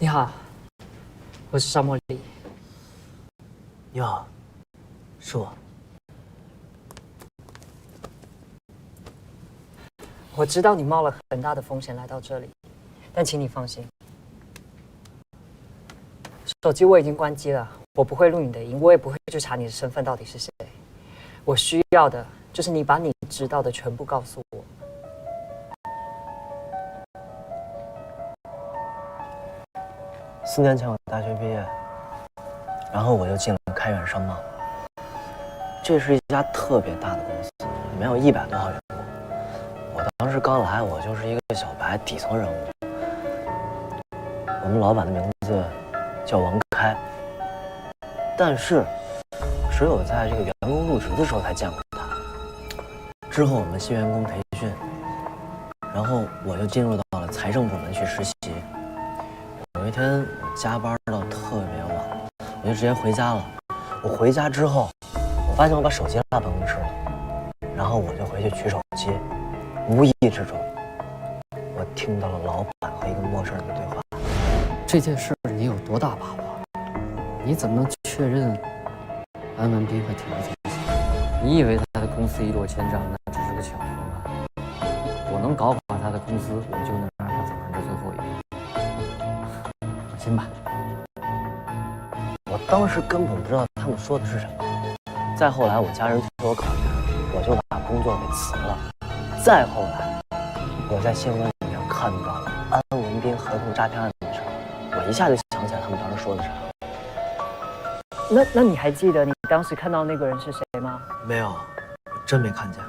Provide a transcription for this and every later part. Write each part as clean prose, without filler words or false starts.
你好，我是邵茉莉。你好，是我。我知道你冒了很大的风险来到这里，但请你放心，手机我已经关机了，我不会录你的音，我也不会去查你的身份到底是谁。我需要的就是你把你知道的全部告诉我。4年前我大学毕业，然后我就进了开远商贸。这是一家特别大的公司，里面有100多号员工。我当时刚来，我就是一个小白底层人物。我们老板的名字叫王开，但是只有在这个员工入职的时候才见过他。之后我们新员工培训，然后我就进入到了财政部门去实习。有一天我加班到特别晚，我就直接回家了。我回家之后，我发现我把手机落办公室了，然后我就回去取手机，无意之中，我听到了老板和一个陌生人的对话。这件事你有多大把握？你怎么能确认安文斌和田总？你以为他的公司一落千丈，那只是个巧合吗？我能搞垮他的公司，我就能让他走上这最后一步。放心吧。我当时根本不知道他们说的是什么。再后来，我家人催我考研，我就把工作给辞了。再后来，我在新闻里面看到了安文斌合同诈骗案的事儿，我一下就想起来他们当时说的啥。那你还记得你当时看到那个人是谁吗？没有，我真没看见。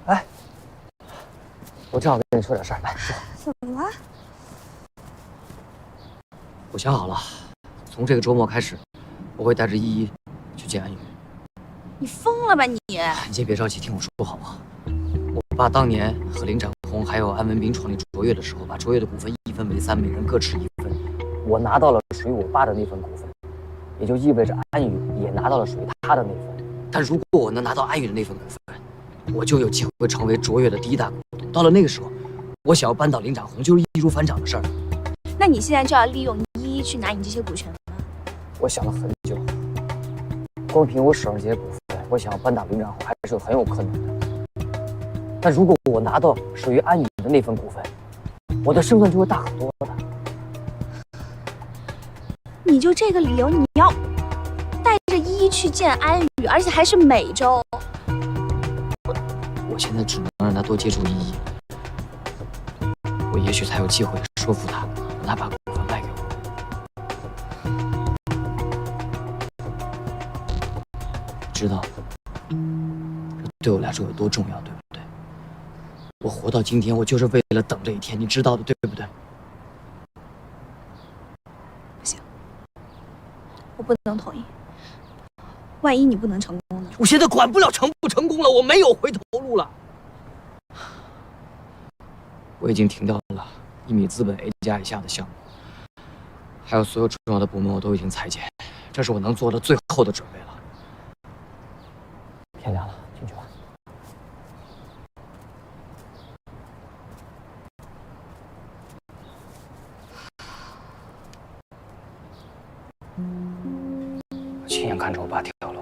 哎，我正好跟你说点事儿，来说。怎么了？我想好了，从这个周末开始，我会带着依依去见安宇。你疯了吧你？你先别着急，听我说好不好？我爸当年和林展宏还有安文斌创立卓越的时候，把卓越的股份1分为3，每人各持1份。我拿到了属于我爸的那份股份，也就意味着安宇也拿到了属于他的那份。但如果我能拿到安宇的那份股份，我就有机会成为卓越的第1大股东。到了那个时候，我想要扳倒林展宏就是易如反掌的事儿。那你现在就要利用依依去拿你这些股权吗？我想了很久，光凭我手上这些股份，我想要扳倒林展宏还是很有可能的。但如果我拿到属于安宇的那份股份，我的胜算就会大很多的。你就这个理由，你要带着依依去见安宇，而且还是每周？我现在只能让他多接触依依，我也许才有机会说服他，让他把股份卖给我。知道这对我来说有多重要，对不对？我活到今天，我就是为了等这一天，你知道的，对不对？不行，我不能同意。万一你不能成功呢？我现在管不了成不成功了，我没有回头路了。我已经停掉了1米资本 A 加以下的项目，还有所有重要的部门我都已经裁减，这是我能做的最后的准备了。天亮了，进去吧。我亲眼看着我爸跳楼，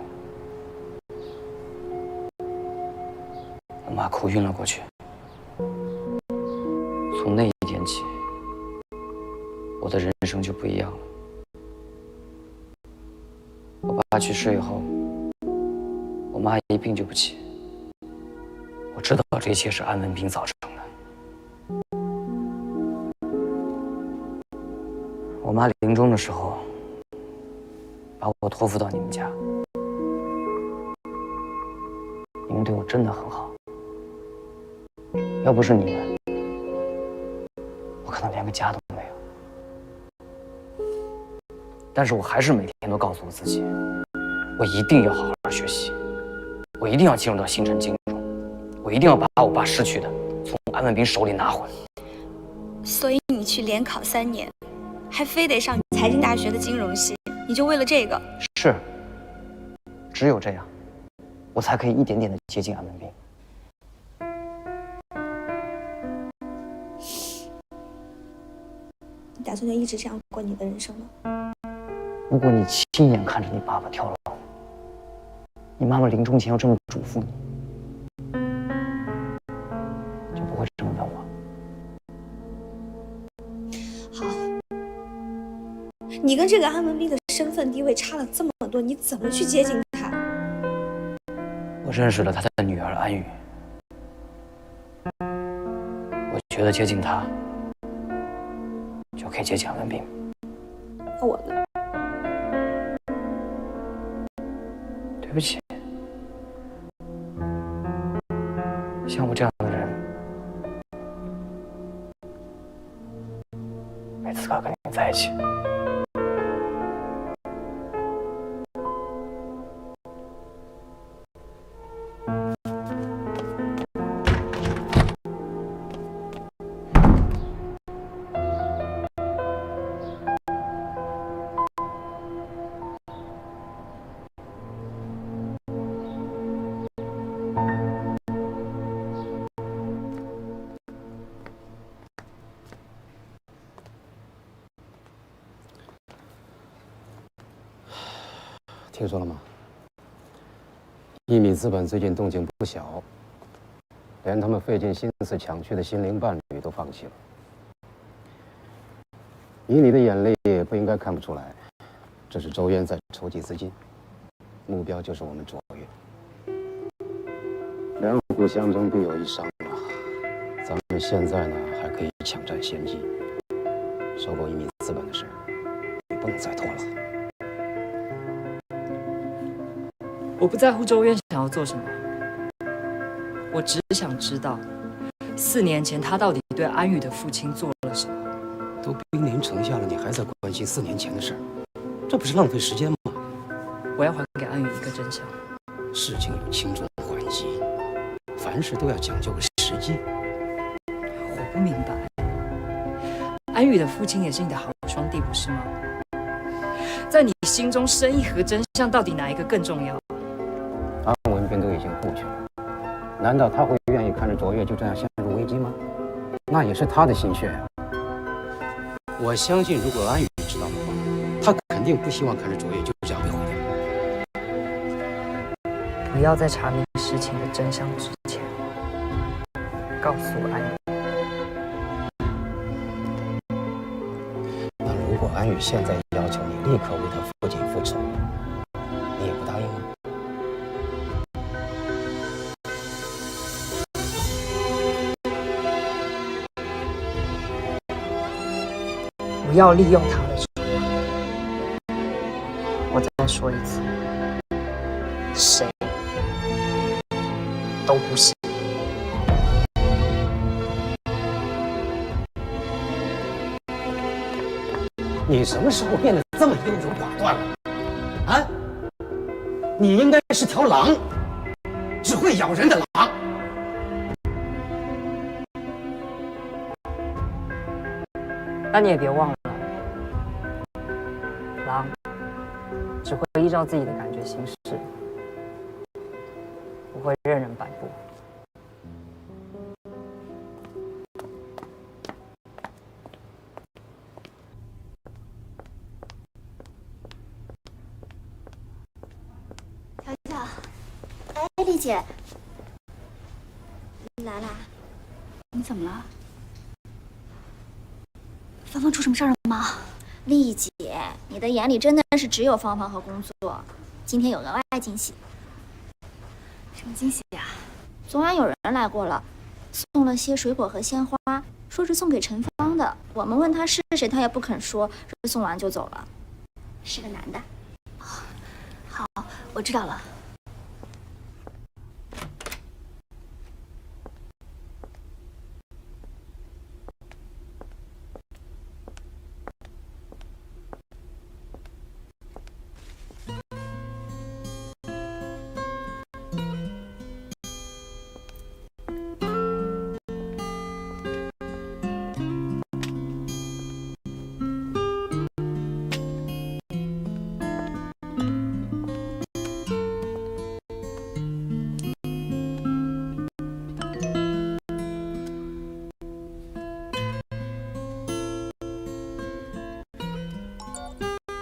我妈哭晕了过去。从那一天起，我的人生就不一样了。我爸去世以后，我妈一病就不起。我知道这一切是安文斌造成的。我妈临终的时候，把我托付到你们家，你们对我真的很好。要不是你们，我可能连个家都没有。但是我还是每天都告诉我自己，我一定要好好学习，我一定要进入到星辰金融，我一定要把我爸失去的从安文斌手里拿回来。所以你去连考3年，还非得上财经大学的金融系，你就为了这个？是，只有这样，我才可以一点点的接近安文斌。你打算就一直这样过你的人生吗？如果你亲眼看着你爸爸跳牢，你妈妈临终前要这么嘱咐你，就不会这么问我。好，你跟这个安文斌的身份地位差了这么多，你怎么去接近他？我认识了他的女儿安宇，我觉得接近他，就可以接近安文斌。那我呢？对不起，像我这样的人，没资格跟你在一起。听说了吗？一米资本最近动静不小，连他们费尽心思抢去的心灵伴侣都放弃了。以你的眼力也不应该看不出来，这是周渊在筹集资金，目标就是我们卓越。两虎相争必有一伤啊！咱们现在呢还可以抢占先机，收购一米资本的事，也不能再拖了。我不在乎周渊想要做什么，我只想知道，4年前他到底对安宇的父亲做了什么。都兵临城下了，你还在关心4年前的事儿，这不是浪费时间吗？我要还给安宇一个真相。事情有轻重缓急，凡事都要讲究个时机。我不明白，安宇的父亲也是你的好兄弟，不是吗？在你心中，生意和真相到底哪一个更重要？安文斌都已经故去了，难道他会愿意看着卓越就这样陷入危机吗？那也是他的心血呀。我相信，如果安宇知道的话，他肯定不希望看着卓越就这样被毁掉。不要在查明事情的真相之前，告诉安宇。那如果安宇现在要求你立刻为他父亲复仇，你也不答应吗？不要利用他的筹码。我再说一次，谁都不行。你什么时候变得这么优柔寡断了？啊？你应该是条狼，只会咬人的狼。但你也别忘了，狼只会依照自己的感觉行事，不会任人摆布。乔乔，哎，丽姐，你来啦？你怎么了？芳芳出什么事儿了吗？丽姐，你的眼里真的是只有芳芳和工作。今天有额外惊喜。什么惊喜呀？昨晚有人来过了，送了些水果和鲜花，说是送给陈芳的。我们问他是谁，他也不肯说，送完就走了。是个男的。好，我知道了。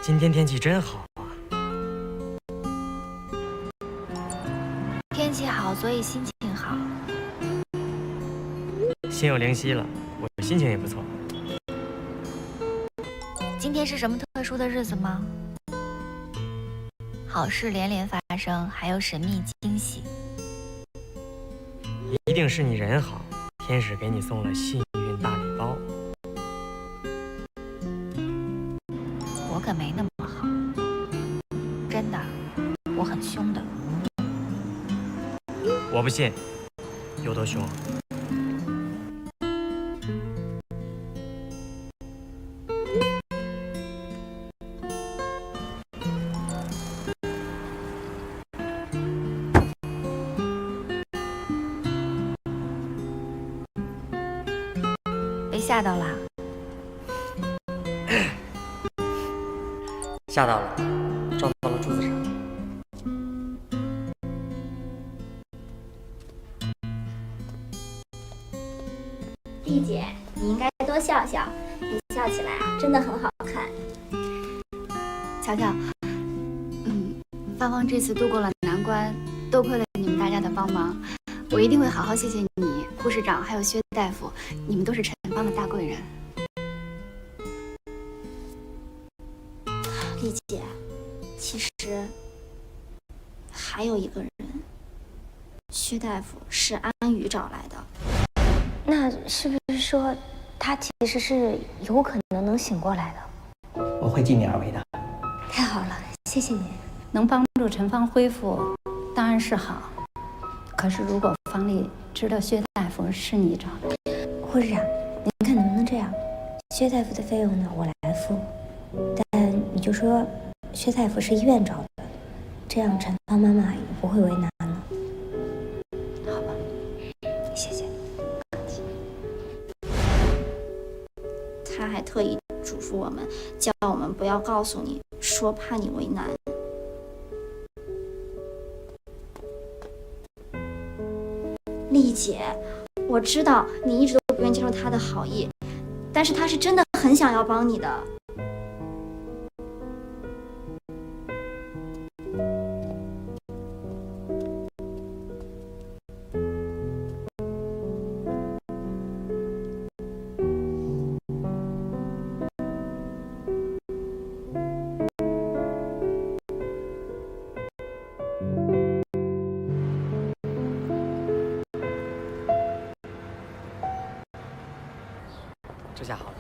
今天天气真好啊！天气好，所以心情好。心有灵犀了，我心情也不错。今天是什么特殊的日子吗？好事连连发生，还有神秘惊喜。一定是你人好，天使给你送了幸运大礼包。我可没那么好，真的，我很凶的。我不信，有多凶？被吓到啦？吓到了，撞到了柱子上。丽姐，你应该多笑笑，你笑起来啊，真的很好看。乔乔，芳芳这次度过了难关，多亏了你们大家的帮忙，我一定会好好谢谢你、护士长还有薛大夫，你们都是陈芳的大贵人。丽姐，其实还有一个人，薛大夫是安宇找来的。那是不是说他其实是有可能能醒过来的？我会尽力而为的。太好了，谢谢你。能帮助陈芳恢复，当然是好。可是如果方丽知道薛大夫是你找的，护士长，您看能不能这样？薛大夫的费用呢，我来付，但你就说薛大夫是医院找的，这样陈芳妈妈也不会为难了。好吧，谢谢。他还特意嘱咐我们，叫我们不要告诉你，说怕你为难。丽姐，我知道你一直都不愿接受他的好意，但是他是真的很想要帮你的。这下好了，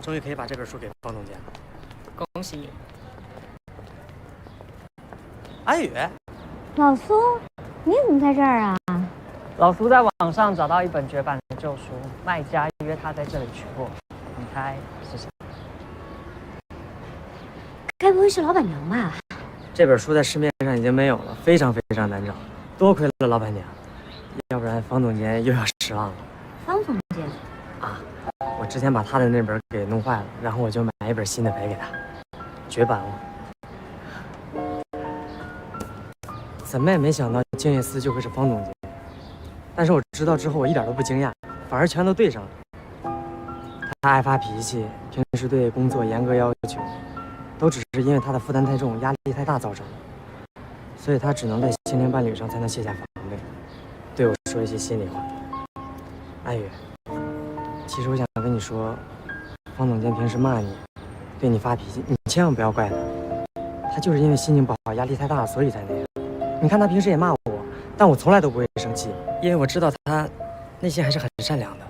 终于可以把这本书给方总监了。恭喜你。安宇，老苏，你怎么在这儿啊？老苏在网上找到一本绝版的旧书，卖家约他在这里取货，你猜是谁？该不会是老板娘吧？这本书在市面上已经没有了，非常难找，多亏了老板娘，要不然方总监又要失望了。方总监啊，我之前把他的那本给弄坏了，然后我就买一本新的赔给他，绝版了。怎么也没想到静夜思就会是方总监，但是我知道之后我一点都不惊讶，反而全都对上了。他爱发脾气，平时对工作严格要求，都只是因为他的负担太重、压力太大造成的，所以他只能在心灵伴侣上才能卸下防备，对我说一些心里话。安宇，其实我想跟你说，方总监平时骂你，对你发脾气，你千万不要怪他，他就是因为心情不好、压力太大，所以才那样。你看他平时也骂我，但我从来都不会生气，因为我知道他内心还是很善良的。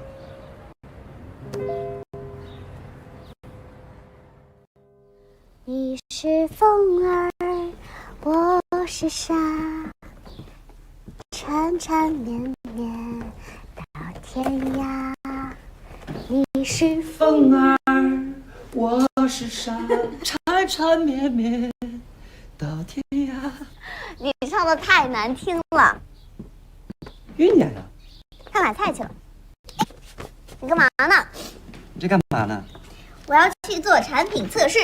你是风儿，我是沙，缠缠绵绵到天涯。你是风儿，我是沙，缠缠绵绵到天涯。你唱的太难听了，晕点呢？他买菜去了。你干嘛呢？你这干嘛呢？我要去做产品测试。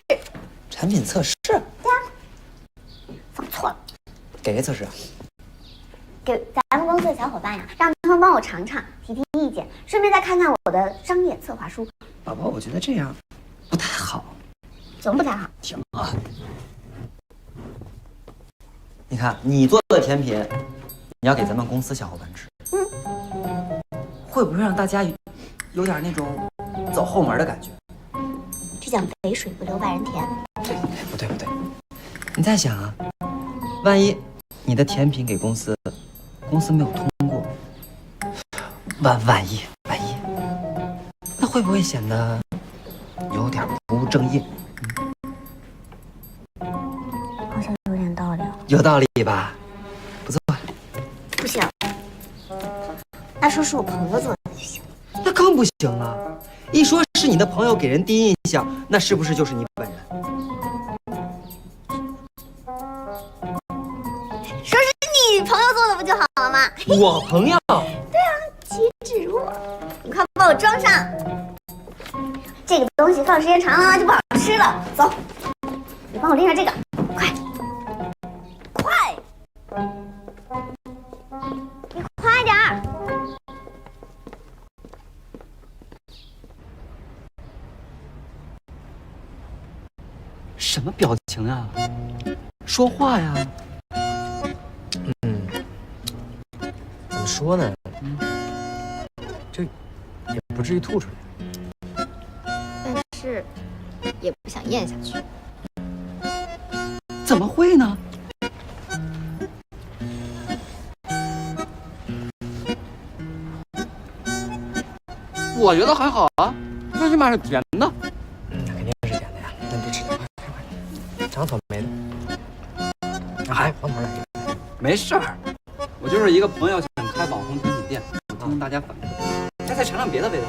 产品测试？对啊，放错了。给谁测试啊？给咱们公司的小伙伴呀，让他们帮我尝尝，提提意见，顺便再看看我的商业策划书。宝宝，我觉得这样不太好。总不太好。停啊！你看你做的甜品，你要给咱们公司小伙伴吃，会不会让大家有点那种走后门的感觉？这叫肥水不流外人田。不对，你再想啊，万一你的甜品给公司没有通过，万一，那会不会显得有点不务正业？好像有点道理。有道理吧？不错。不行，那说是我朋友做的就行。那更不行了。一说是你的朋友给人第一印象，那是不是就是你本人？说是你朋友做的不就好了吗？我朋友？对啊，机智如我。你快帮我装上，这个东西放时间长了就不好吃了。走，你帮我拎上这个，快，你快点儿。什么表情呀？说话呀！怎么说呢？这也不至于吐出来。但是也不想咽下去。怎么会呢？我觉得还好啊，最起码是甜的。那肯定是甜的呀。那你就吃点，快，尝草莓的。哎，黄头来一个。没事儿，我就是一个朋友想开网红甜品店，我听听大家反馈，再尝尝别的味道。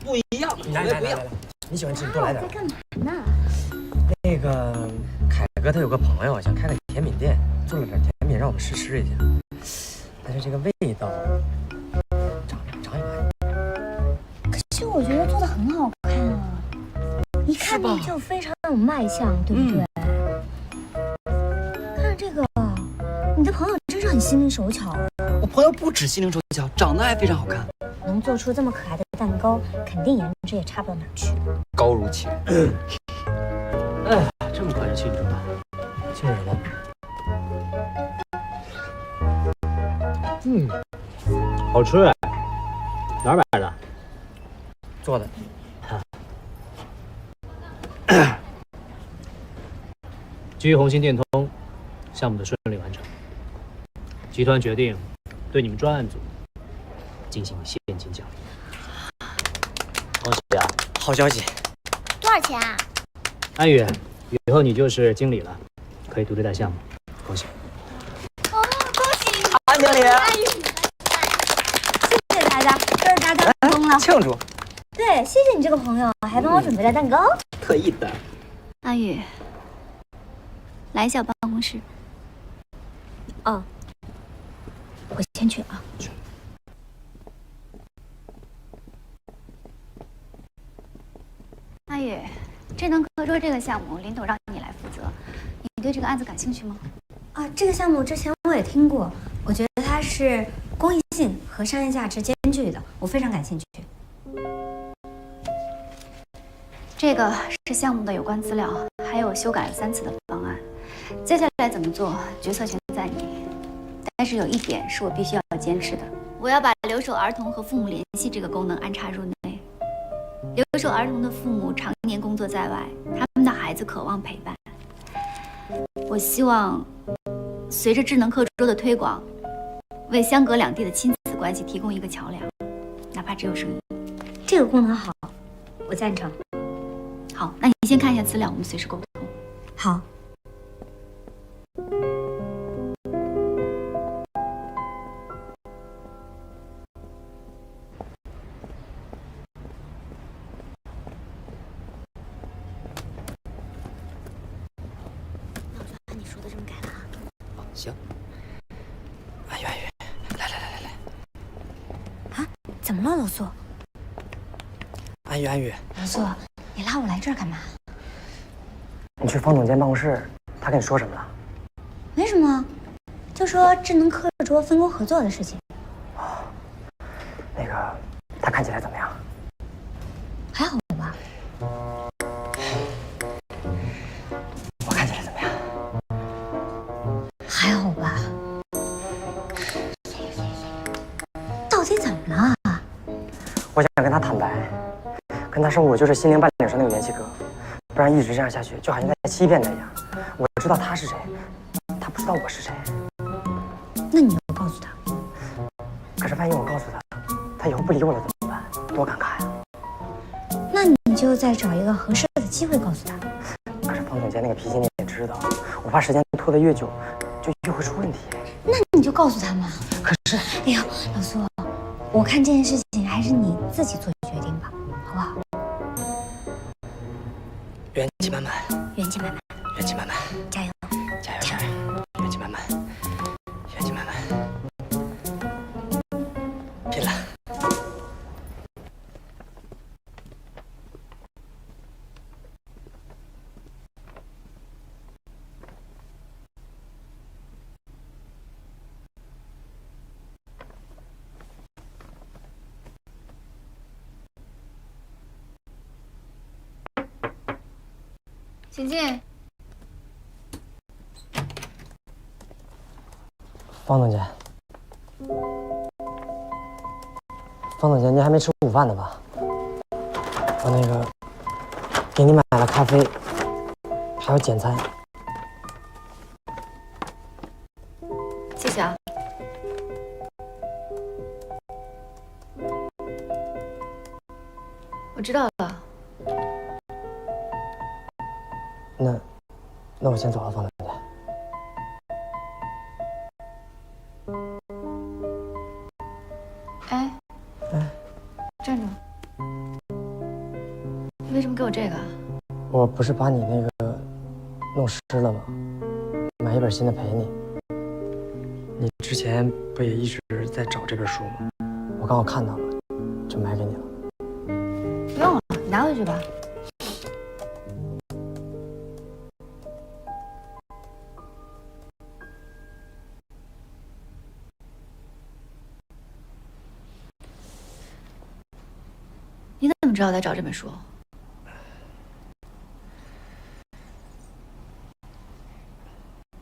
不一样，口味不一样。你喜欢吃，你多来点。在干嘛呢？那个凯哥他有个朋友想开个甜品店，做了点甜品让我们试吃一下，但是这个味道，尝一把。可是我觉得做的很好看啊，一看就非常有卖相，对不对？看着这个，你的朋友真是很心灵手巧。我朋友不止心灵手巧，长得还非常好看。能做出这么可爱的蛋糕，肯定颜值也差不到哪儿去。高如前。哎，这么快就庆祝了？庆祝什么？好吃哎，哪儿买的？做的。基于红星电通项目的顺利完成，集团决定对你们专案组进行现金奖励。恭喜啊！好消息。多少钱啊？安宇，以后你就是经理了，可以独立带项目。恭喜！恭喜你，安经理，谢谢大家，都是大家的功劳。庆祝。对，谢谢你这个朋友，还帮我准备了蛋糕。特意的。安宇，来一下办公室。哦，我先去啊。安宇，智能课桌这个项目，林总让你来负责，你对这个案子感兴趣吗？啊，这个项目之前我也听过，我觉得它是公益性和商业价值兼具的，我非常感兴趣。这个是项目的有关资料，还有修改了3次的方案。接下来怎么做，决策权在你。但是有一点是我必须要坚持的，我要把留守儿童和父母联系这个功能安插入内。留守儿童的父母常年工作在外，他们的孩子渴望陪伴。我希望随着智能课桌的推广，为相隔两地的亲子关系提供一个桥梁，哪怕只有声音。这个功能好，我赞成。好，那你先看一下资料，我们随时沟通。好。那我就按你说的这么改了啊。行。安宇，来。啊，怎么了，老苏？安宇，老苏，你拉我来这儿干嘛？你去方总监办公室，他跟你说什么了？没什么，就说智能课桌分工合作的事情。那个，他看起来怎么样？还好吧。还好吧？到底怎么了？我想跟他坦白，跟他说我就是心灵伴侣上那个元气哥，不然一直这样下去，就好像在欺骗他一样。我知道他是谁，他不知道我是谁。那你要告诉他。可是万一我告诉他，他以后不理我了怎么办？多尴尬呀！那你就再找一个合适的机会告诉他。可是方总监那个脾气你也知道，我怕时间拖得越久，就越会出问题。那你就告诉他嘛。可是，哎呦，老苏，我看这件事情还是你自己做决定吧，好不好？元气满满，元气满满，元气满满，加油，加油，加油！元气满满，元气满满，拼了！请进。方总监，方总监，您还没吃午饭呢吧？我那个给你买了咖啡，还有简餐。谢谢啊。我知道了。那我先走了，方总监。哎，站住！你为什么给我这个？我不是把你那个弄湿了吗？买一本新的陪你。你之前不也一直在找这本书吗？我刚好看到了，就买给你了。不用了，你拿回去吧。你怎么知道我在找这本书？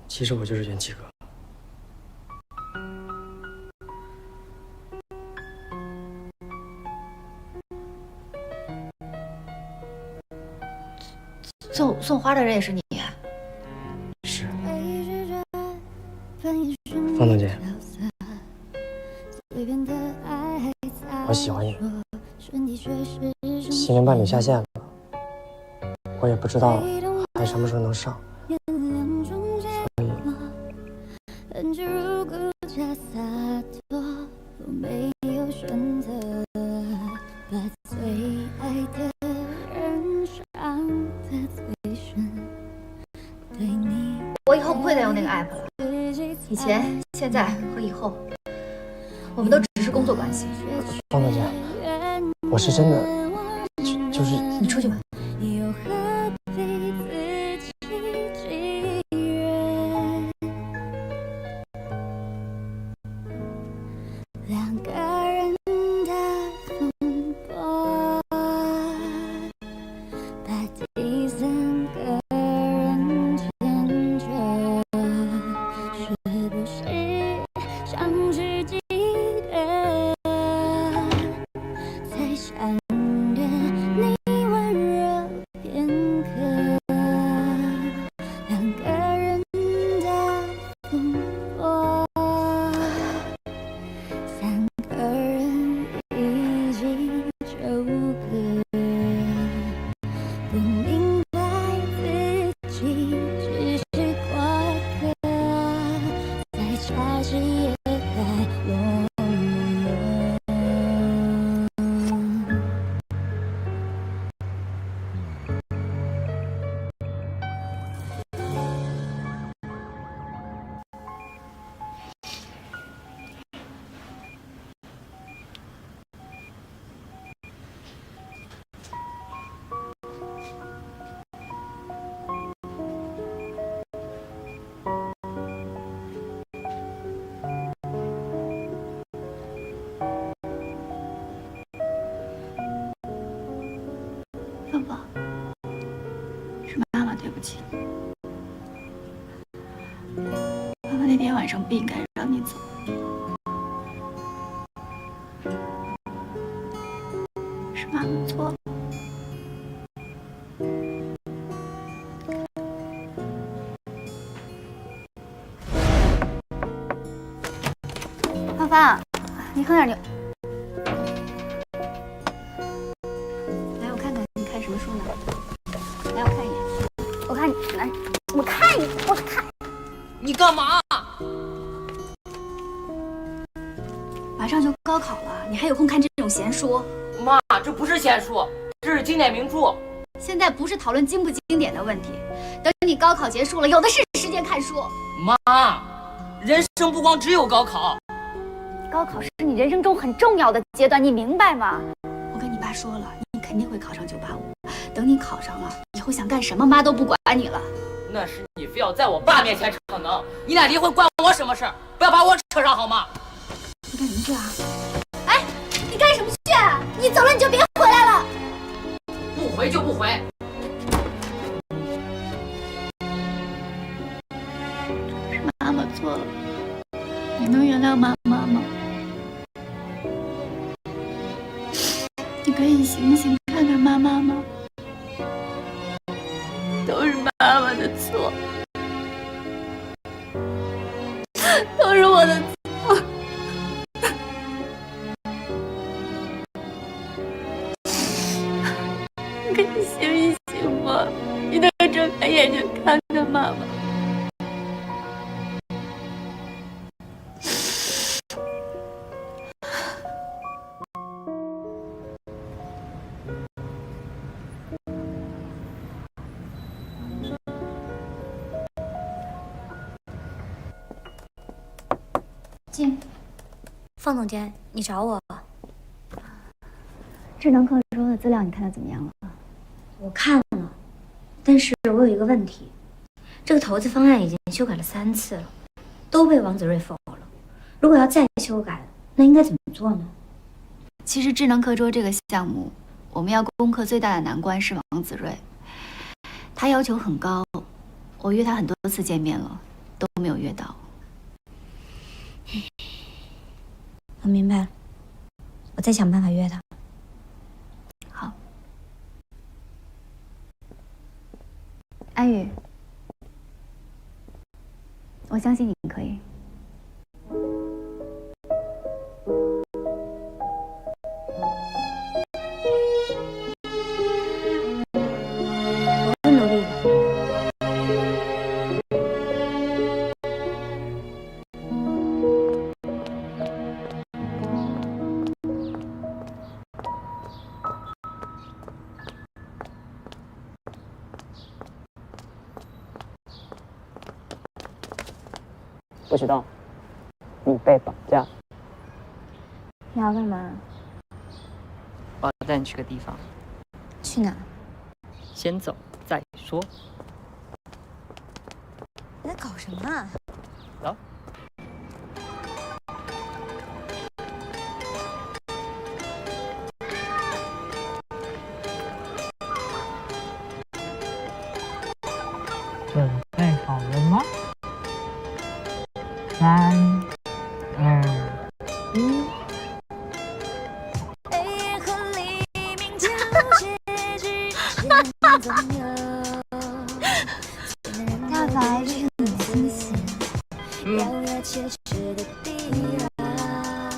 其实我就是元气哥。送花的人也是你？是。方总监，我喜欢你。心灵伴侣下线了，我也不知道还什么时候能上，所以。我以后不会再用那个 app 了。以前、现在和以后，我们都只是工作关系。方总监，我是真的，就是你出去吧。那天晚上不应该让你走。是妈妈错了。芳芳，你喝点牛。来，我看看你看什么书呢？来，我看一眼。我看你，来，我看你，我看。你干嘛？马上就高考了，你还有空看这种闲书？妈，这不是闲书，这是经典名著。现在不是讨论经不经典的问题，等你高考结束了，有的是时间看书。妈，人生不光只有高考，高考是你人生中很重要的阶段，你明白吗？我跟你爸说了，你肯定会考上985。等你考上了，以后想干什么，妈都不管你了。那是你非要在我爸面前逞能。你俩离婚关我什么事儿？不要把我扯上好吗？你干什么去啊？哎，你干什么去啊？你走了你就别回来了。不回就不回。是妈妈错了，你能原谅妈妈吗？你可以醒醒看看妈妈吗？都是妈妈的错，都是我的错。你可以醒一醒吗？你能睁开眼睛看看妈妈？进。方总监，你找我？智能课桌的资料你看的怎么样了？我看了，但是我有一个问题，这个投资方案已经修改了3次了，都被王子睿否了。如果要再修改，那应该怎么做呢？其实智能课桌这个项目，我们要攻克最大的难关是王子睿，他要求很高，我约他很多次见面了，都没有约到。我明白了，我再想办法约他。好，安宇，我相信你可以。我会努力的。不许动！你被绑架。你要干嘛？我要带你去个地方，去哪？先走再说。你在搞什么啊？走。准备好了吗？3、2、1。大白，这个你惊喜。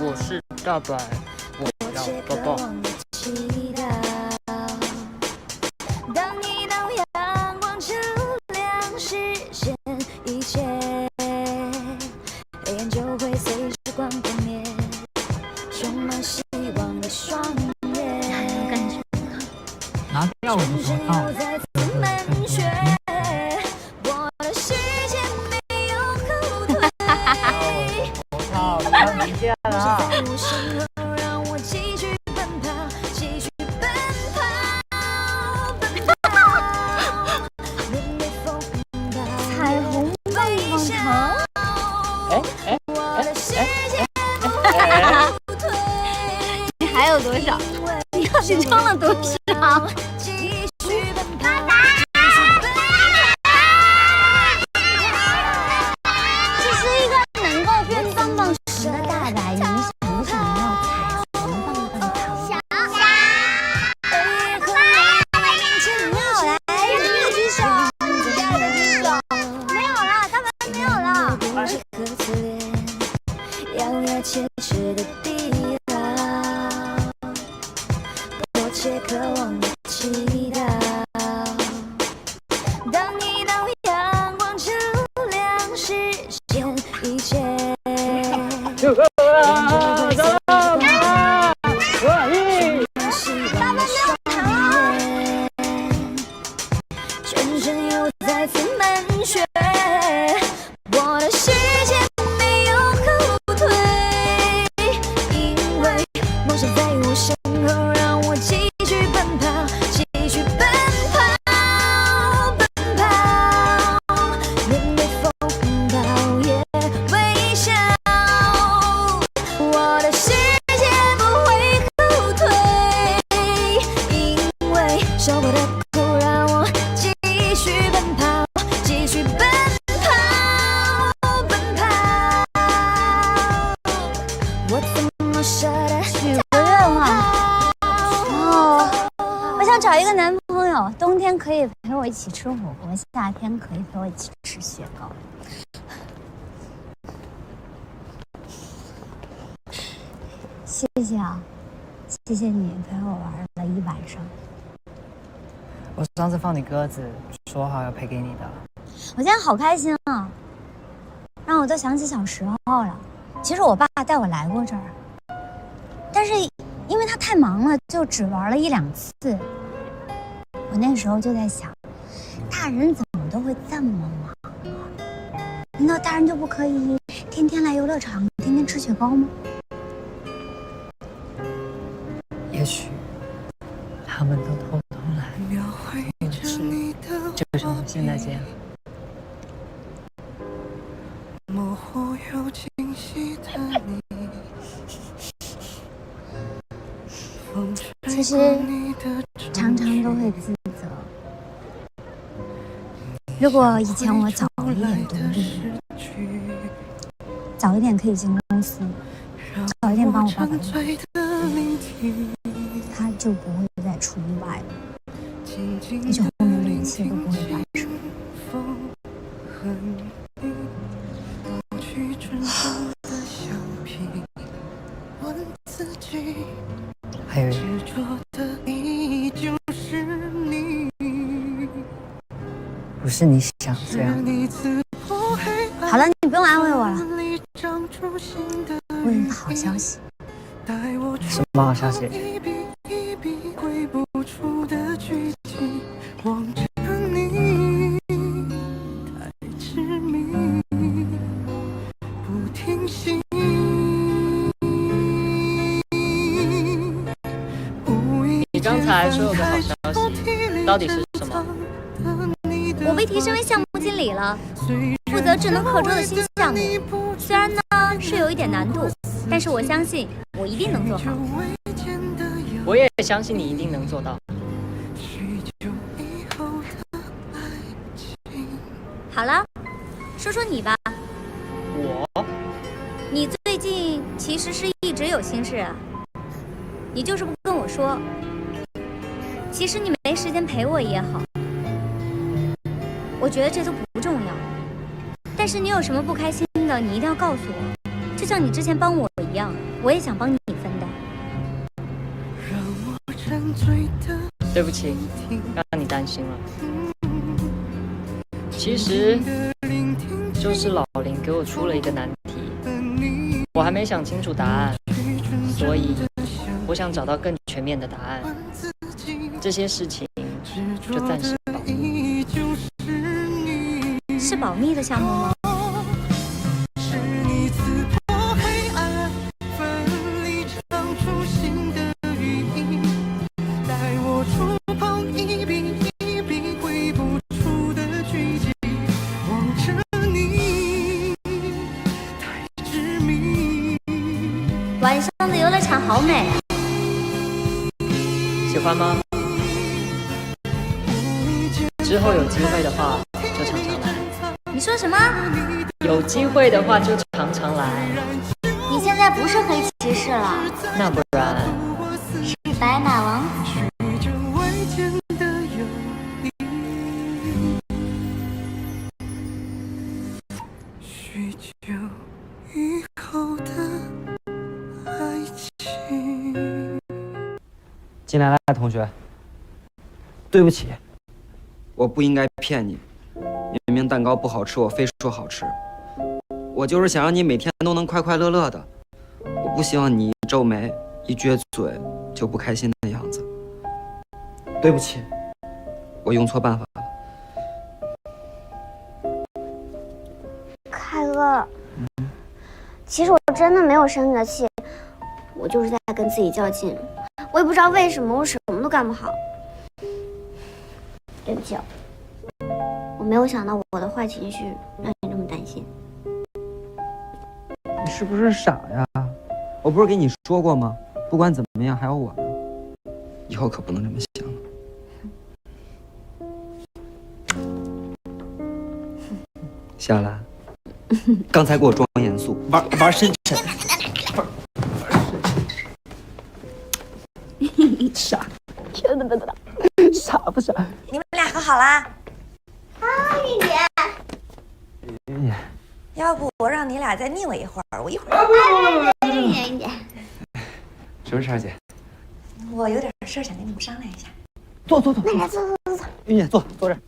我是大白，我要抱抱。当一道阳光照亮视线，一切黑暗就会随时光破灭，充满希望的双眼。拿掉我的手套。我的世界没有后退。手套看不见了。让我继续奔跑，继续奔跑，奔跑。彩虹棒棒糖。你还有多少？你到底装了多少？这是一个可以陪我一起吃火锅，夏天可以陪我一起吃雪糕。谢谢啊，谢谢你陪我玩了一晚上。我上次放你鸽子，说好要赔给你的。我今天好开心啊，让我都想起小时候了。其实我爸带我来过这儿，但是因为他太忙了，就只玩了1、2次。我那时候就在想，大人怎么都会这么忙啊？难道大人就不可以天天来游乐场，天天吃雪糕吗？也许他们都偷偷来，就是我们现在这样。其实常常都会自责，如果以前我早一点独立，早一点可以进公司，早一点帮我爸爸弄，他就不会再出意外了，也许后面的一切都不会发生。还有，不是你想这样。好了，你不用安慰我了。我有一个好消息。什么好消息？你刚才说有个好消息，到底是什么？我被提升为项目经理了，负责智能课桌的新项目。虽然呢是有一点难度，但是我相信我一定能做好。我也相信你一定能做到。好了，说说你吧。我？你最近其实是一直有心事啊，你就是不跟我说。其实你没时间陪我也好，我觉得这都不重要。但是你有什么不开心的，你一定要告诉我，就像你之前帮我一样，我也想帮你分担。对不起，让你担心了。其实就是老林给我出了一个难题，我还没想清楚答案，所以我想找到更全面的答案。这些事情就暂时保密。是保密的项目吗？晚上的游乐场好美啊！喜欢吗？之后有机会的话就常常来。你说什么？有机会的话就常常来。你现在不是黑骑士了，那不然是白马王子。进来，同学。对不起，我不应该骗你。明明蛋糕不好吃，我非说好吃。我就是想让你每天都能快快乐乐的。我不希望你一皱眉、一撅嘴就不开心的样子。对不起，我用错办法了。凯哥，其实我真的没有生你的气，我就是在跟自己较劲。我也不知道为什么，我什么都干不好。对不起，我没有想到我的坏情绪让你这么担心。你是不是傻呀？我不是跟你说过吗？不管怎么样还有我呢。以后可不能这么想了。夏兰，刚才给我装严肃，玩深沉，傻，天哪，傻不傻？你们俩和好啦。啊，玉姐。云姐，要不我让你俩再腻我一会儿，我一会儿。玉姐，玉姐。什么事儿，姐？我有点事儿想跟你们商量一下。坐。那来坐。云姐，坐这儿。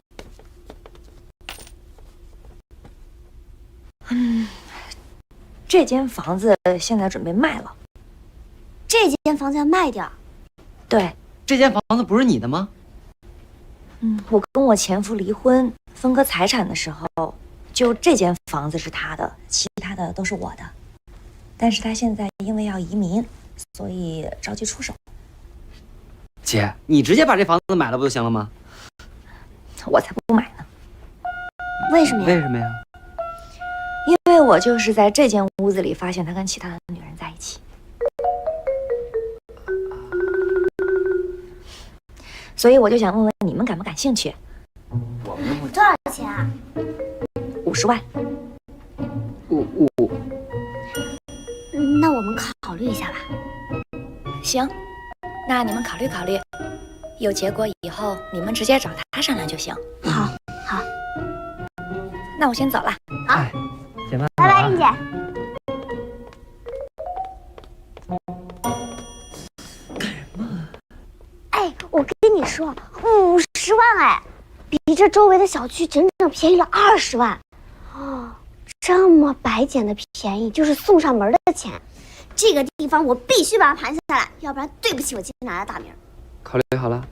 这间房子现在准备卖了。这间房子要卖掉？对。这间房子不是你的吗？我跟我前夫离婚，分割财产的时候，就这间房子是他的，其他的都是我的。但是他现在因为要移民，所以着急出手。姐，你直接把这房子买了不就行了吗？我才不买呢。为什么呀？为什么呀？因为我就是在这间屋子里发现他跟其他的女人在一起。所以我就想问问你们感不感兴趣？我们多少钱啊？50万。那我们考虑一下吧。行，那你们考虑考虑，有结果以后你们直接找他商量就行。好。那我先走了。好，姐慢拜拜，云姐。哎，我跟你说，50万哎，比这周围的小区整整便宜了20万。哦，这么白捡的便宜，就是送上门的钱。这个地方我必须把它盘下来，要不然对不起我金拿的大名。考虑好了？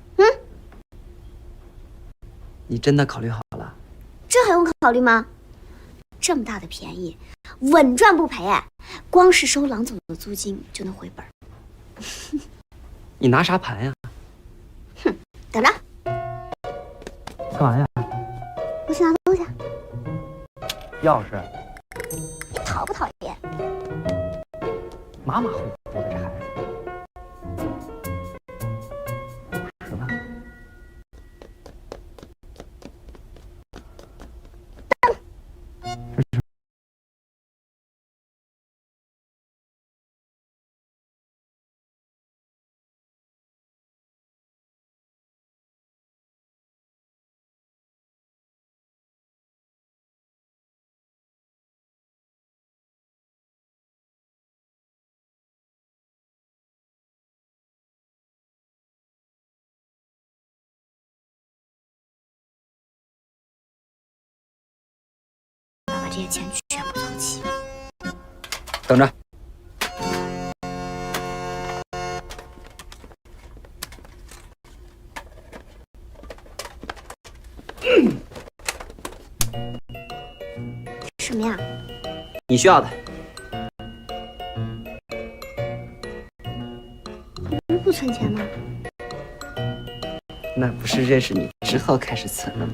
你真的考虑好了？这还用考虑吗？这么大的便宜，稳赚不赔哎！光是收郎总的租金就能回本。你拿啥盘呀？等着。干嘛呀？我去拿东西。钥匙。讨不讨厌？马马虎虎的这孩子。50万。把这些钱全部凑齐。等着。什么呀？你需要的。你不存钱吗？那不是认识你之后开始存的吗？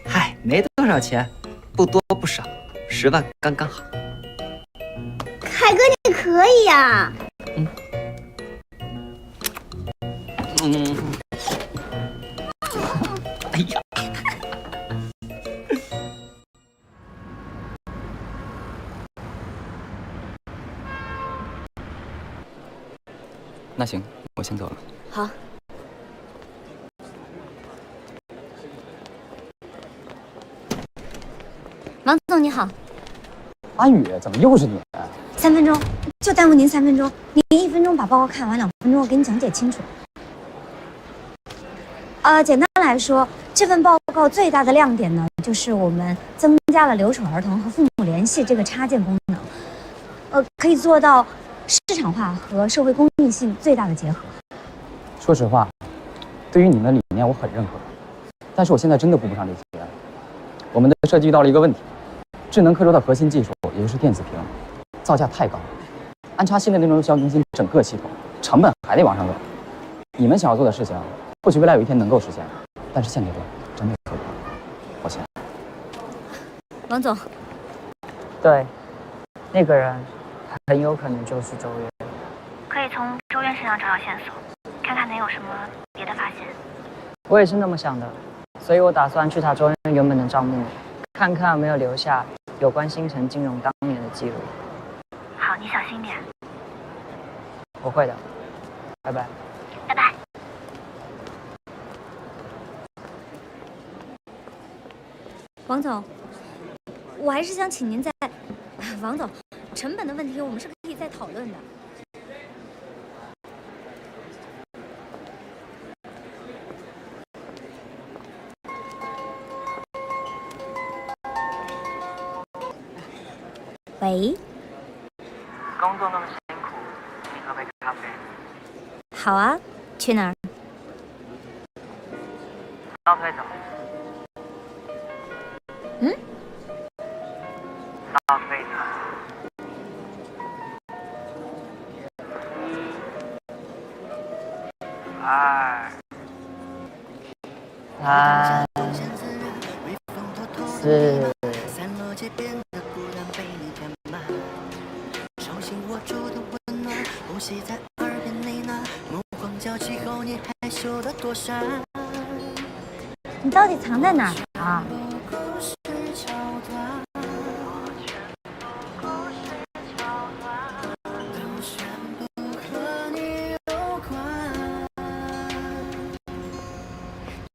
嗨，没多少钱，不多不少，10万刚刚好。凯哥，你可以呀。哎呀。那行，我先走了。好。王总你好。阿宇，怎么又是你？3分钟，就耽误您3分钟。您1分钟把报告看完，2分钟我给你讲解清楚。简单来说，这份报告最大的亮点呢，就是我们增加了留守儿童和父母联系这个插件功能，可以做到市场化和社会公益性最大的结合。说实话，对于你们的理念我很认可，但是我现在真的顾不上这些。我们的设计遇到了一个问题，智能课桌的核心技术，也就是电子屏，造价太高，安插新的内容需要更新整个系统，成本还得往上走。你们想要做的事情，或许未来有一天能够实现，但是现阶段真的做不到。抱歉。王总，对，那个人很有可能就是周渊。可以从周渊身上找找线索，看看能有什么别的发现。我也是那么想的，所以我打算去查周渊原本的账目，看看有没有留下有关星辰金融当年的记录。好，你小心点。我会的，拜拜。拜拜。王总，我还是想请您在，王总，成本的问题我们是可以再讨论的。喂。工作那么辛苦，请你喝杯咖啡。好啊，去哪儿？倒退走。嗯？倒退走。2、3、4。你到底藏在哪儿啊？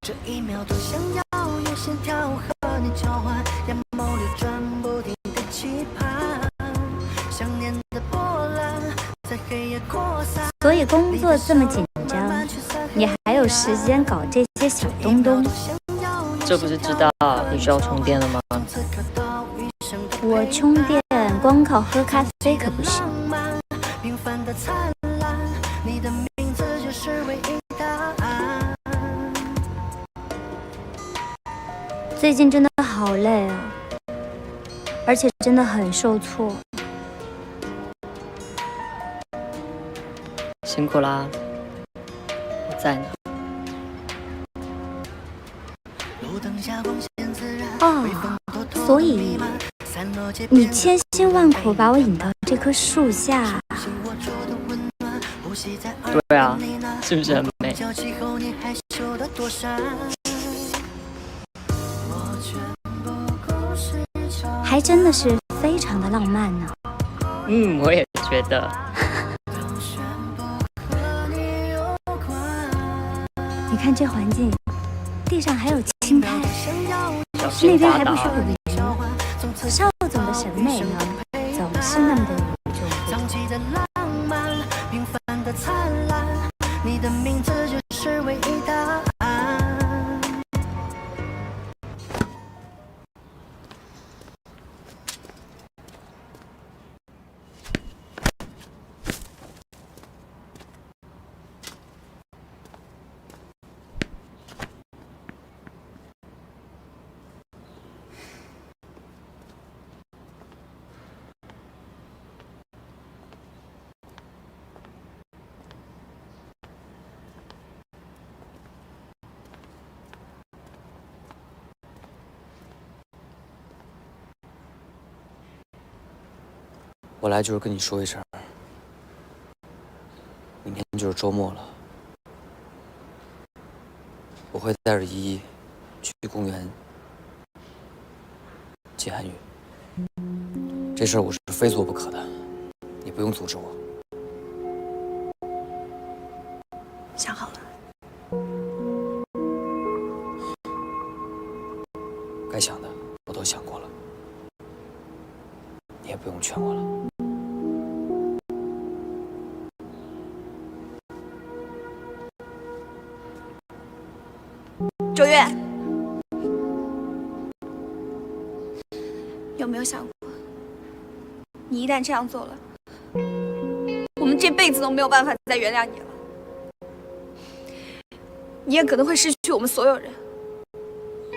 这一秒多想要有线条和你交换，眼眸里转不停的期盼，想念的波澜在黑夜扩散。所以工作这么紧张，你还有时间搞这些小东东？这不是知道你需要充电了吗？我充电光靠喝咖啡可不行。平凡的灿烂，你的名字就是唯一答案。最近真的好累啊，而且真的很受挫。辛苦啦，我在呢。哦，所以你千辛万苦把我引到这棵树下。对啊，是不是很美？还真的是非常的浪漫呢。我也觉得。你看这环境，地上还有青苔，那边还不许有鱼。邵总的审美呢，总是那么的与众不同。平凡的灿烂，你的名字就是唯一答案。我来就是跟你说一声，明天就是周末了，我会带着依依去公园接韩宇。这事儿我是非做不可的，你不用阻止我。想好了。该想的我都想过了，你也不用劝我了。周月，有没有想过，你一旦这样做了，我们这辈子都没有办法再原谅你了，你也可能会失去我们所有人，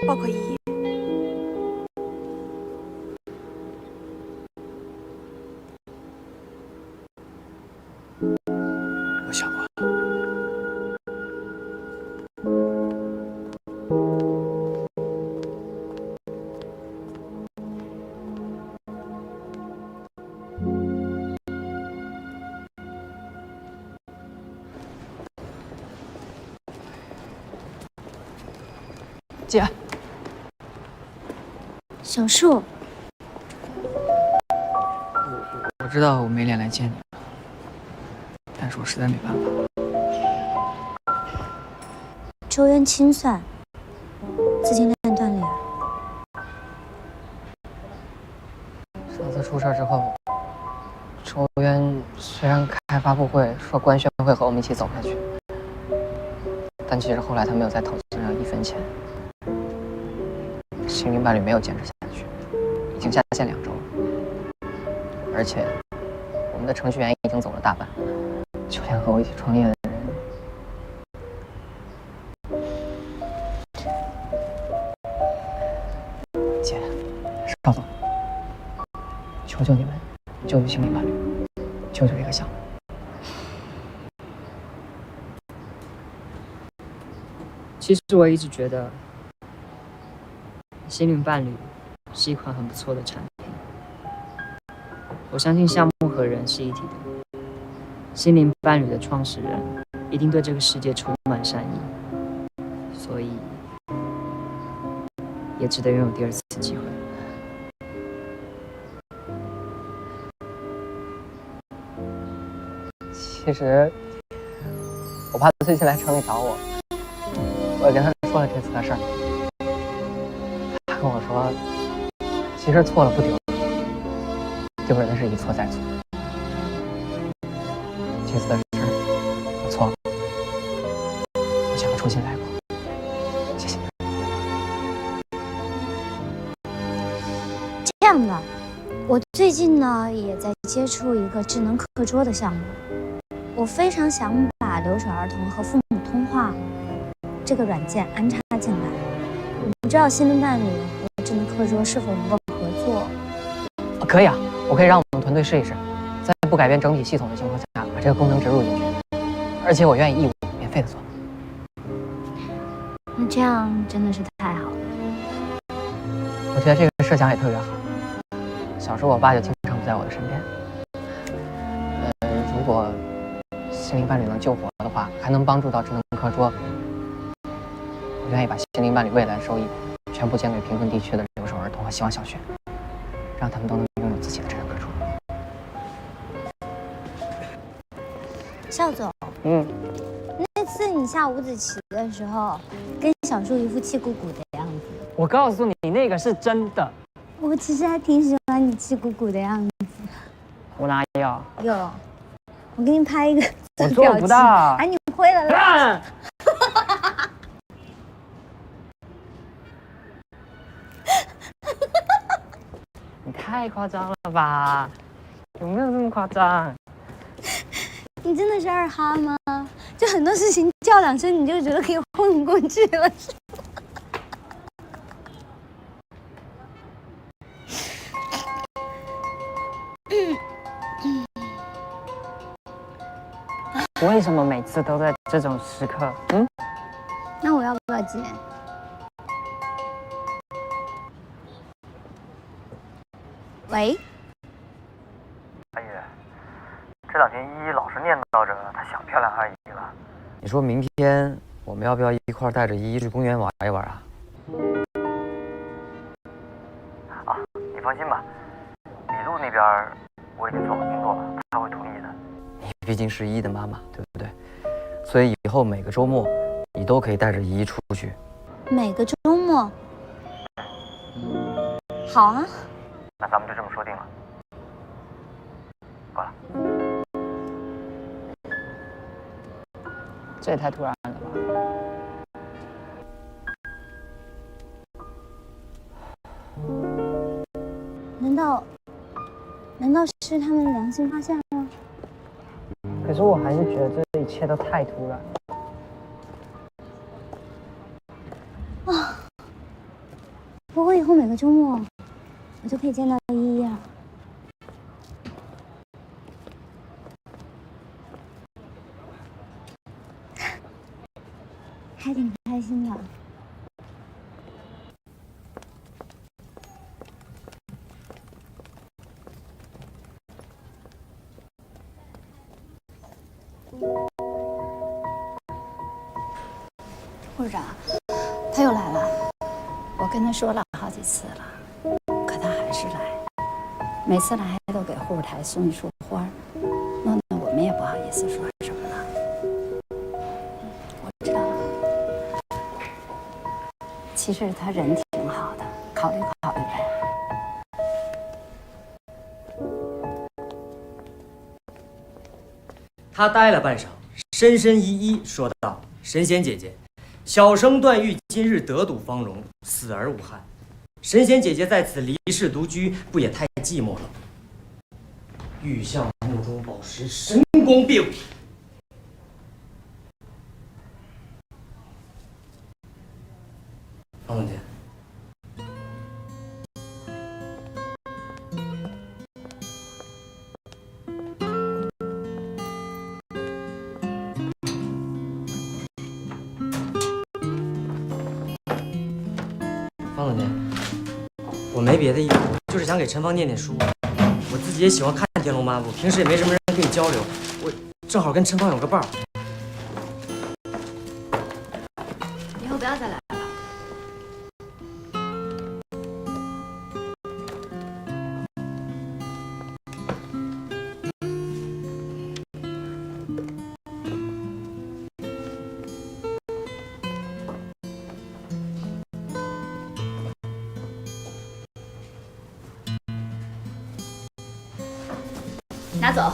包括依依。我想过。姐，小树，我知道我没脸来见你，但是我实在没办法。周渊清算，资金链断裂，出事之后，周渊虽然开发布会说官宣会和我们一起走下去，但其实后来他没有再投资上1分钱。心灵伴侣没有坚持下去，已经下线2周了，而且我们的程序员已经走了大半，就连和我一起创业的人，姐，邵总，求求你们，救救心灵伴侣，救救这个项目。其实我一直觉得，心灵伴侣是一款很不错的产品。我相信项目和人是一体的，心灵伴侣的创始人一定对这个世界充满善意，所以也值得拥有第2次机会。其实，我爸最近来城里找我，我也跟他说了这次的事儿。他跟我说，其实错了不丢人，丢人的是一错再错。这次的事儿我错了，我想要重新来过。谢谢。这样的，我最近呢也在接触一个智能课桌的项目，我非常想把留守儿童和父母通话这个软件安插进来。我不知道心灵伴侣和智能课桌是否能够合作。可以啊，我可以让我们团队试一试，在不改变整体系统的情况下，把这个功能植入进去，而且我愿意义务免费的做。那这样真的是太好了。我觉得这个设想也特别好。小时候我爸就经常不在我的身边。如果心灵伴侣能救活的话，还能帮助到智能课桌，我愿意把心灵伴侣未来的收益全部捐给贫困地区的留守儿童和希望小学，让他们都能拥有自己的智能课桌。邵总，那次你下五子棋的时候，跟小树一副气鼓鼓的样子。我告诉你，那个是真的。我其实还挺喜欢你气鼓鼓的样子。我哪有？有，我给你拍一个。我做不到。哎，你会了啦！你太夸张了吧？有没有那么夸张？你真的是2哈吗？就很多事情叫2声，你就觉得可以混过去了，是吗？为什么每次都在这种时刻？那我要不要接？喂。阿姨，这2天依依老是念叨着她想漂亮阿姨了。你说明天我们要不要一块带着依依去公园玩一玩啊？啊，你放心吧，李璐那边我已经做好工作了，她会同意的。你毕竟是依依的妈妈，对不对？所以以后每个周末你都可以带着依依出去。每个周末？好啊。那咱们就这么说定了。挂了。这也太突然了吧！难道是他们良心发现了？可是我还是觉得这一切都太突然啊！不过以后每个周末我就可以见到依依啊。还挺开心的。护士长，他又来了。我跟他说了好几次了，可他还是来。每次来都给护士台送一束花，弄得我们也不好意思说什么了。我知道了。其实他人挺好的，考虑考虑呗。他呆了半晌，深深一一说道：“神仙姐姐，小生段誉今日得睹芳容，死而无憾。神仙姐姐在此离世独居，不也太寂寞了？玉像目中宝石，神光遍体。”方总监。 方总监，我没别的意思，就是想给陈芳念念书。我自己也喜欢看《天龙八部》，平时也没什么人跟你交流，我正好跟陈芳有个伴儿。以后不要再来了。拿走。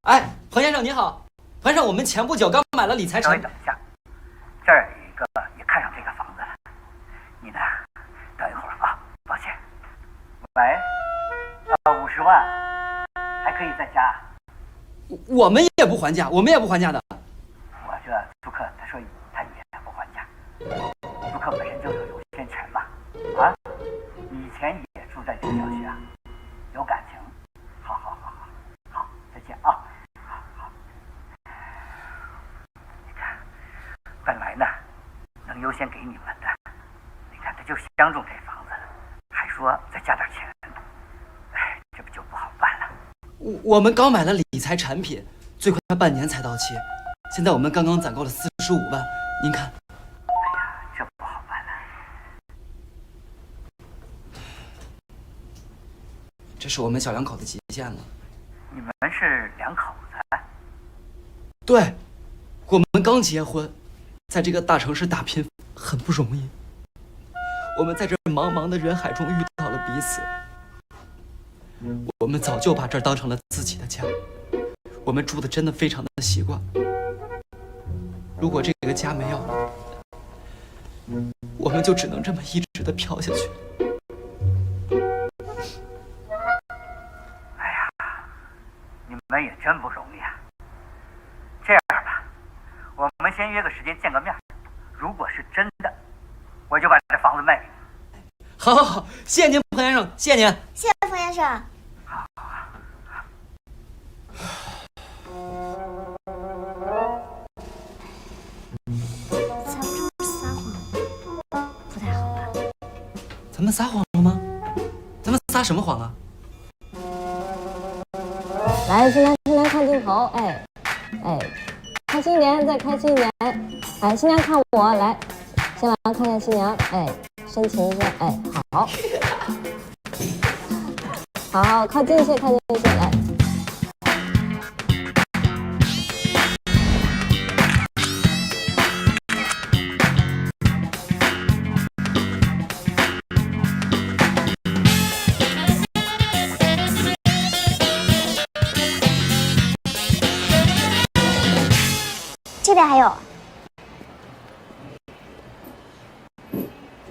哎，彭先生您好，彭先生，我们前不久刚买了理财产品。等一下，这儿有一个也看上这个房子了，你呢？等一会儿啊，抱歉。喂，50万，还可以再加。我们也不还价，我们也不还价的。我这租客他说他也不还价，租客本身就有优先权嘛。啊，以前也住在这个小区啊，有感情。好，再见啊。好。你看，本来呢，能优先给你们的，你看他就相中这房子，还说再加点钱，哎，这不就不好办了。我们刚买了理财产品，最快半年才到期，现在我们刚刚攒够了45万，您看。哎呀，这不好办了。这是我们小两口的极限了。你们是两口子？对，我们刚结婚，在这个大城市打拼很不容易。我们在这茫茫的人海中遇到了彼此，我们早就把这儿当成了自己的家，我们住的真的非常的习惯。如果这个家没有了，我们就只能这么一直的飘下去。你们也真不容易啊！这样吧，我们先约个时间见个面。如果是真的，我就把这房子卖给你。好，谢谢您，彭先生，谢谢您。谢谢冯先生。好。咱们这是撒谎，不太好吧？咱们撒谎了吗？咱们撒什么谎啊？来，新娘看镜头，哎，开心一点，再开心一点，哎，新娘看我，来，新郎看见新娘，哎，深情一下，哎，好，靠近一些，来。这边还有，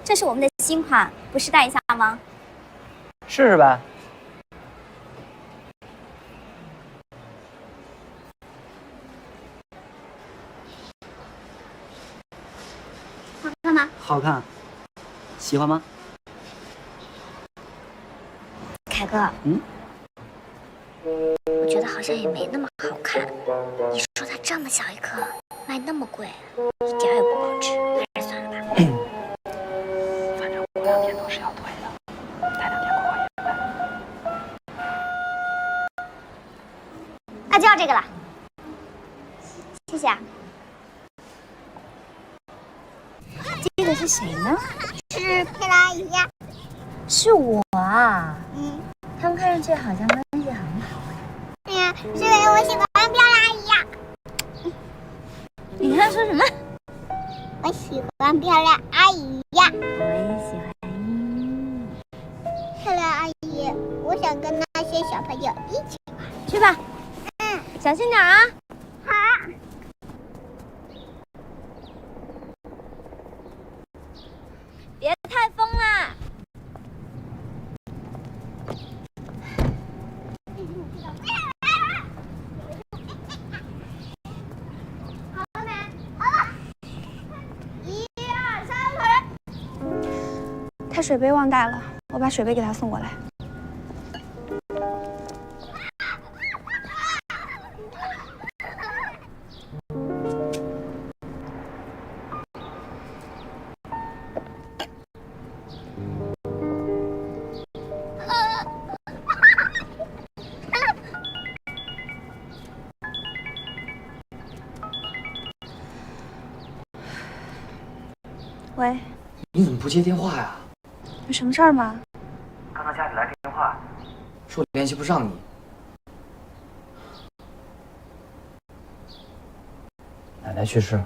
这是我们的新款，不试戴一下吗？试试呗。好看吗？好看，喜欢吗？凯哥，我觉得好像也没那么好看。你说它这么小一颗，卖那么贵，一点也不保值，还是算了吧。反正过2天都是要退的，待2天过完也卖。那就要这个了，谢谢。这个是谁呢？是佩拉阿姨呀。是我啊。他们看上去好像关系很好哎呀，是因为我喜欢漂亮阿姨呀。你刚才说什么？我喜欢漂亮阿姨呀。我也喜欢。漂亮阿姨，我想跟那些小朋友一起玩。去吧。小心点啊。好。别太疯啦。好了没？好了。1、2、3，跑人。他水杯忘带了，我把水杯给他送过来。喂，你怎么不接电话呀？有什么事儿吗？刚才家里来电话，说联系不上你。奶奶去世。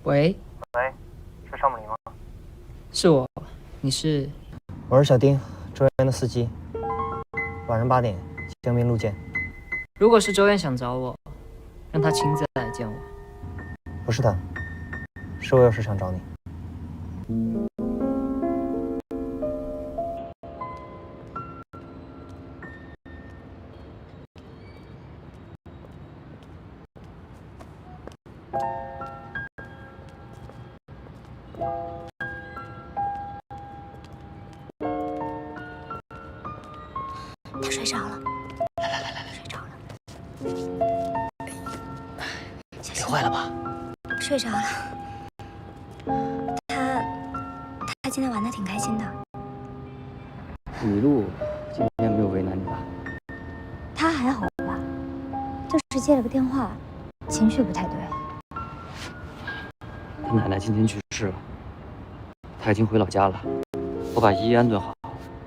喂，是邵梦林吗？是我，你是？我是小丁，周岩的司机。晚上8点，江滨路见。如果是周岩想找我，让他亲自来见我。不是他，是我有事想找你。他睡着了。睡着了。别坏了吧？睡着了。他今天玩的挺开心的。米露今天没有为难你吧？他还好吧，就是接了个电话，情绪不太对。他奶奶今天去世了，他已经回老家了。我把依依安顿好，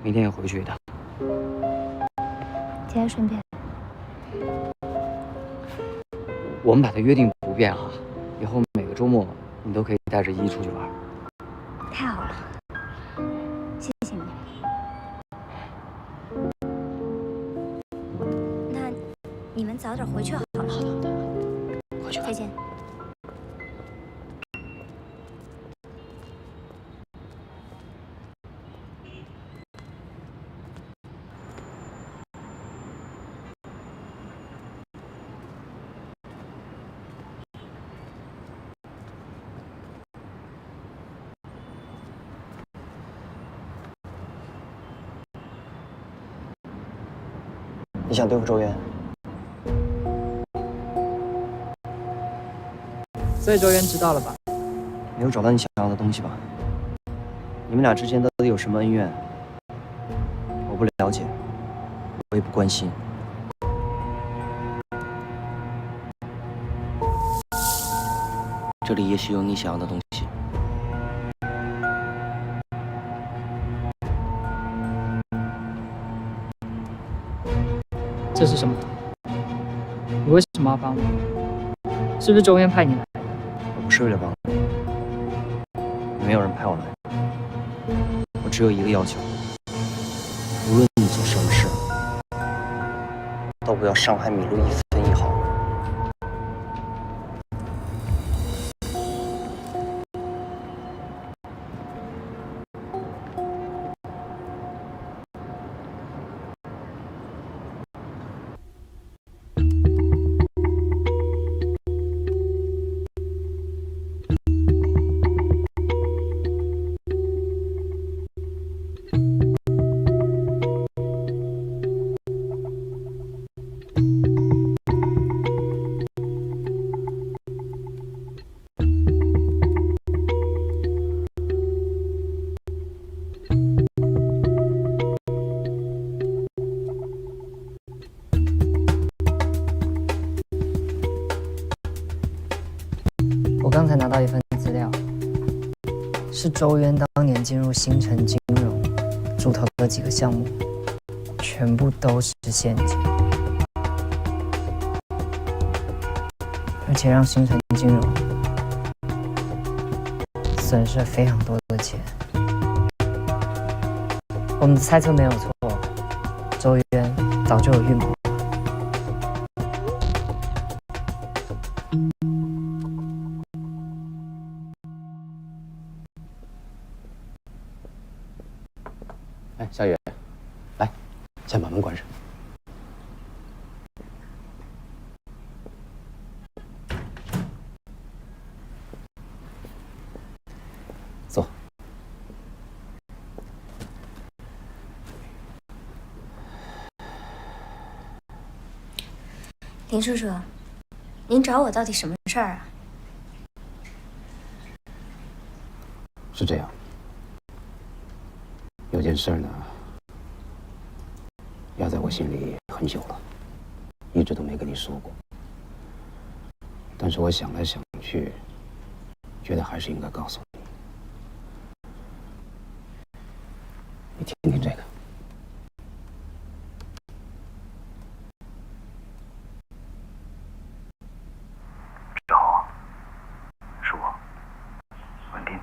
明天也回去一趟。节哀顺变。我们把它约定不变哈，以后每个周末你都可以带着依依出去玩。太好了，谢谢你。那你们早点回去好了。好的，回去吧。再见。你想对付周渊，所以周渊知道了吧？没有找到你想要的东西吧？你们俩之间到底有什么恩怨？我不了解，我也不关心。这里也许有你想要的东西。这是什么图？你为什么要帮我？是不是周渊派你来的？我不是为了帮你，没有人派我来。我只有一个要求，无论你做什么事，都不要伤害麋鹿一分一毫。我刚才拿到一份资料，是周渊当年进入星辰金融，主投的几个项目，全部都是陷阱，而且让星辰金融损失了非常多的钱。我们的猜测没有错，周渊早就有预谋。哎，夏雨，来，先把门关上。坐。林叔叔，您找我到底什么事儿啊？是这样，有件事呢，压在我心里很久了，一直都没跟你说过。但是我想来想去，觉得还是应该告诉你。你听听这个。是我，文斌，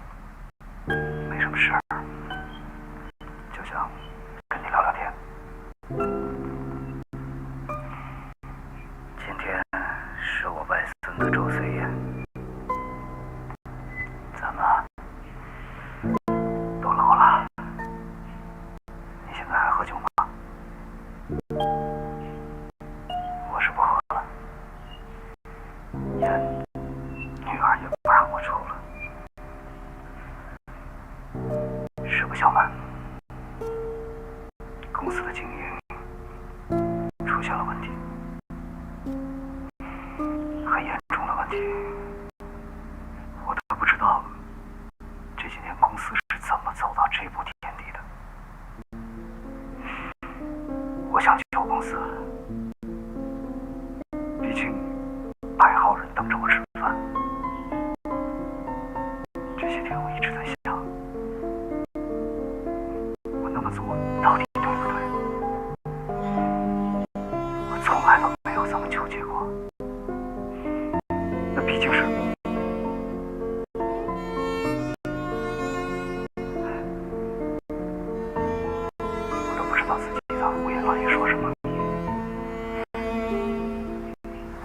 没什么事儿，就想跟你聊聊天。今天是我外孙的周岁宴，咱们都老了，你现在还喝酒吗？我是不喝了，烟女儿也不让我抽了。实不相瞒，公司的经营出现了问题，很严重的问题。我都不知道这几年公司是怎么走到这步田地的。我想救公司，毕竟100号人等着我吃饭。这些天我一直在想，我那么做到底对不对？我从来都没有这么纠结过。那毕竟是我都不知道自己在胡言乱语说什么。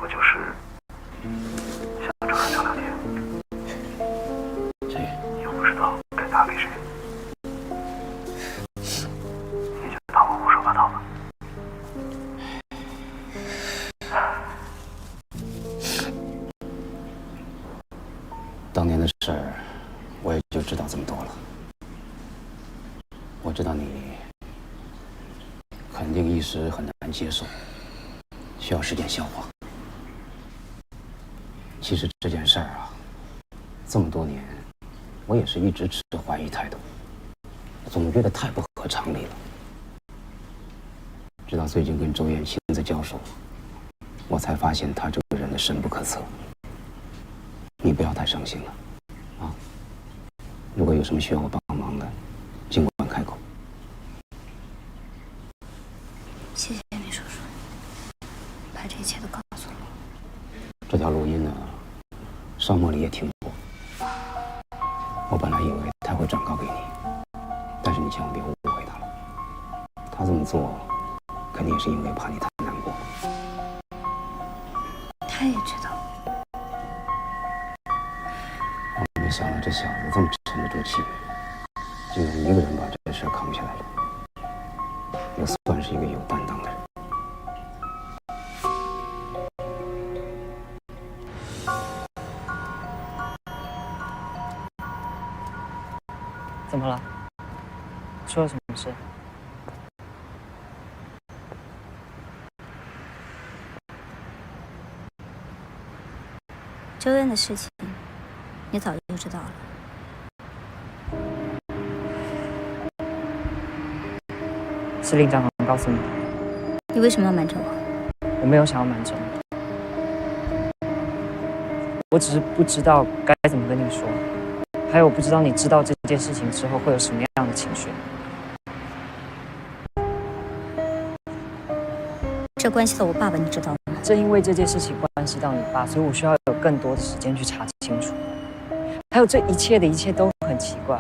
我就是想找人聊聊天。又不知道该打给谁，你就当我胡说八道吧。当年的事儿，我也就知道这么多了。我知道你肯定一时很难接受，需要时间消化。其实这件事儿啊，这么多年，我也是一直持怀疑态度，总觉得太不合常理了。直到最近跟周燕亲自交手，我才发现他这个人的深不可测。你不要太伤心了，啊！如果有什么需要我帮忙的，尽管开口。谢谢林叔叔。我本来以为他会转告给你，但是你千万别误会他了。他这么做，肯定也是因为怕你太难过。他也知道。我没想到这小子这么沉得住气，竟然一个人把这事扛下来了，也算是一个有担当的人。怎么了？出了什么事？周渊的事情，你早就知道了。是林长告诉你的。你为什么要瞒着我？我没有想要瞒着你，我只是不知道该怎么跟你说。还有，我不知道你知道这件事情之后会有什么样的情绪。这关系到我爸爸，你知道吗？正因为这件事情关系到你爸，所以我需要有更多的时间去查清楚。还有，这一切的一切都很奇怪。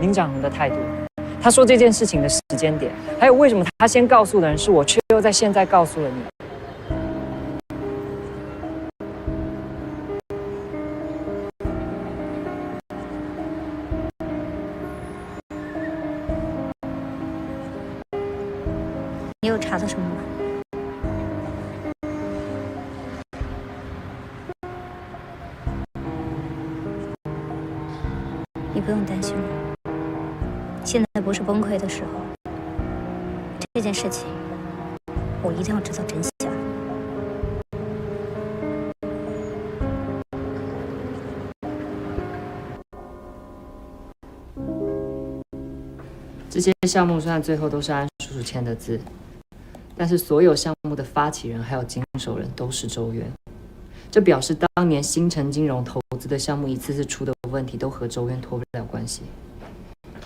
林长宏的态度，他说这件事情的时间点，还有为什么他先告诉的人是我，却又在现在告诉了你。你有查到什么吗？你不用担心我，现在不是崩溃的时候。这件事情，我一定要知道真相。这些项目虽然最后都是安叔叔签的字，但是所有项目的发起人还有经手人都是周渊。这表示当年新城金融投资的项目一次次出的问题都和周渊脱不了关系。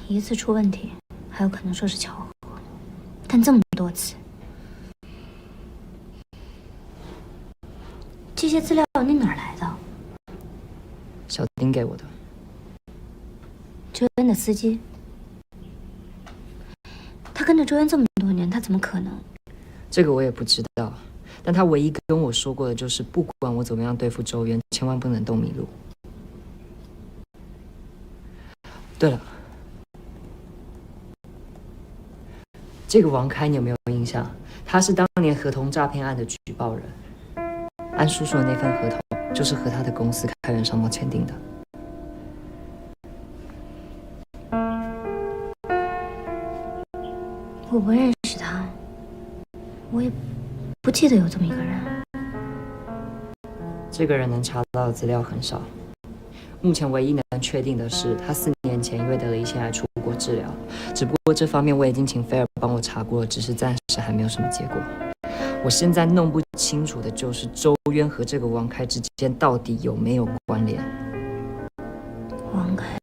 一次出问题，还有可能说是巧合，但这么多次，这些资料你哪儿来的？小丁给我的。周渊的司机，他跟着周渊这么多年，他怎么可能？这个我也不知道，但他唯一跟我说过的就是，不管我怎么样对付周渊，千万不能动麋鹿。对了，这个王开你有没有印象？他是当年合同诈骗案的举报人，安叔叔的那份合同就是和他的公司开源商贸签订的。我不认识他，我也不记得有这么一个人。这个人能查到的资料很少，目前唯一能确定的是，他4年前因为得了胰腺癌出国治疗，只不过这方面我已经请菲尔帮我查过了，只是暂时还没有什么结果。我现在弄不清楚的就是周渊和这个王开之间到底有没有关联。王开。